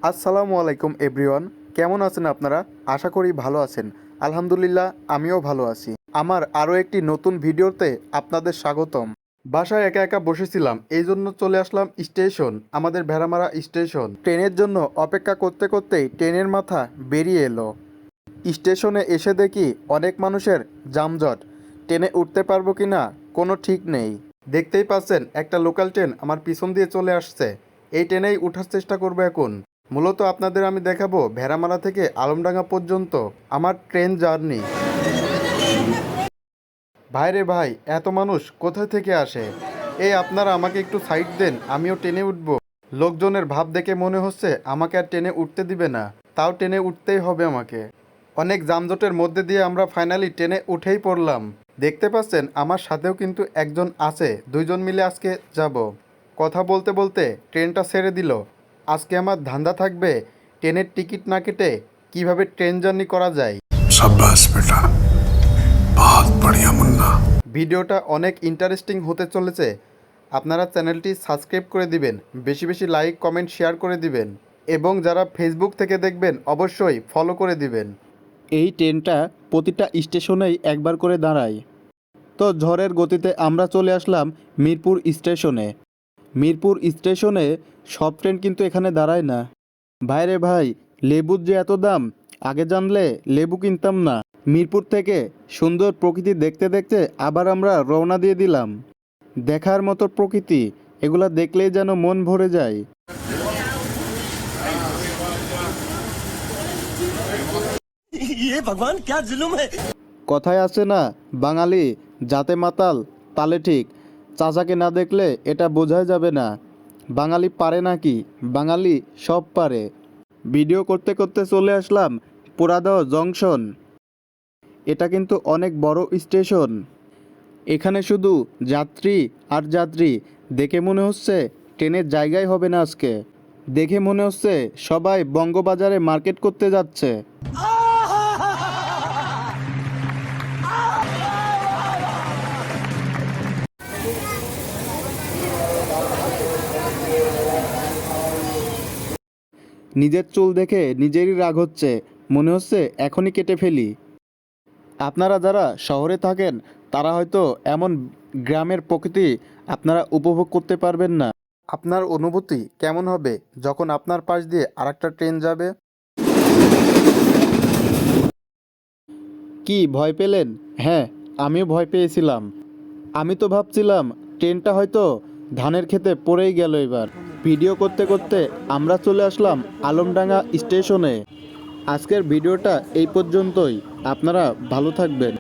আসসালামু আলাইকুম এভরিওয়ান, কেমন আছেন আপনারা? আশা করি ভালো আছেন। আলহামদুলিল্লাহ, আমিও ভালো আছি। আমার আরও একটি নতুন ভিডিওতে আপনাদের স্বাগতম। বাসায় একা একা বসেছিলাম, এই জন্য চলে আসলাম স্টেশন, আমাদের ভেড়ামারা স্টেশন। ট্রেনের জন্য অপেক্ষা করতে করতেই ট্রেনের মাথা বেরিয়ে এলো। স্টেশনে এসে দেখি অনেক মানুষের যানজট। ট্রেনে উঠতে পারবো কি না কোনো ঠিক নেই। দেখতেই পাচ্ছেন একটা লোকাল ট্রেন আমার পিছন দিয়ে চলে আসছে। এই ট্রেনেই ওঠার চেষ্টা করবো এখন। মূলত আপনাদের আমি দেখাবো ভেড়ামারা থেকে আলমডাঙ্গা পর্যন্ত আমার ট্রেন জার্নি। ভাইরে ভাই, এত মানুষ কোথায় থেকে আসে? এই আপনারা আমাকে একটু সাইড দেন, আমিও ট্রেনে উঠবো। লোকজনের ভাব দেখে মনে হচ্ছে আমাকে আর ট্রেনে উঠতে দিবে না, তাও ট্রেনে উঠতেই হবে আমাকে। অনেক যানজটের মধ্যে দিয়ে আমরা ফাইনালি ট্রেনে উঠেই পড়লাম। দেখতে পাচ্ছেন আমার সাথেও কিন্তু একজন আছে, দুইজন মিলে আজকে যাব। কথা বলতে বলতে ট্রেনটা ছেড়ে দিল। আজকে আমার ধান্দা থাকবে ট্রেনের টিকিট না কেটে কিভাবে ট্রেন জার্নি করা যায়। शाबाश बेटा, बहुत बढ़िया मुन्ना। ভিডিওটা অনেক ইন্টারেস্টিং হতে চলেছে। আপনারা চ্যানেলটি সাবস্ক্রাইব করে দিবেন, বেশি বেশি লাইক কমেন্ট শেয়ার করে দিবেন, এবং যারা ফেসবুক থেকে দেখবেন অবশ্যই ফলো করে দিবেন। এই ট্রেনটা প্রতিটা স্টেশনেই একবার করে দাঁড়ায়। তো ঝড়ের গতিতে আমরা চলে আসলাম মিরপুর স্টেশনে। মিরপুর স্টেশনে সব ট্রেন কিন্তু এখানে দাঁড়ায় না। ভাইরে ভাই, লেবুর যে এত দাম, আগে জানলে লেবু কিনতাম না। মিরপুর থেকে সুন্দর প্রকৃতি দেখতে দেখতে আবার আমরা রওনা দিয়ে দিলাম। দেখার মতো প্রকৃতি, এগুলা দেখলেই যেন মন ভরে যায়। ये भगवान क्या जुल्म है। কথায় আছে না, বাঙালি জাতে মাতাল তালে ঠিক। চাচাকে না দেখলে এটা বোঝাই যাবে না বাঙালি পারে নাকি। বাঙালি সব পারে। ভিডিও করতে করতে চলে আসলাম পোড়াদহ জংশন। এটা কিন্তু অনেক বড় স্টেশন। এখানে শুধু যাত্রী আর যাত্রী। দেখে মনে হচ্ছে ট্রেনের জায়গাই হবে না আজকে। দেখে মনে হচ্ছে সবাই বঙ্গবাজারে মার্কেট করতে যাচ্ছে। নিজের চুল দেখে নিজেরই রাগ হচ্ছে, মনে হচ্ছে এখনই কেটে ফেলি। আপনারা যারা শহরে থাকেন তারা হয়তো এমন গ্রামের প্রকৃতি আপনারা উপভোগ করতে পারবেন না। আপনার অনুভূতি কেমন হবে যখন আপনার পাশ দিয়ে আরেকটা ট্রেন যাবে? কি ভয় পেলেন? হ্যাঁ, আমিও ভয় পেয়েছিলাম। আমি তো ভাবছিলাম ট্রেনটা হয়তো ধানের খেতে পড়েই গেল। এবার ভিডিও করতে করতে আমরা চলে আসলাম আলমডাঙ্গা স্টেশনে। আজকের ভিডিওটা এই পর্যন্তই। আপনারা ভালো থাকবেন।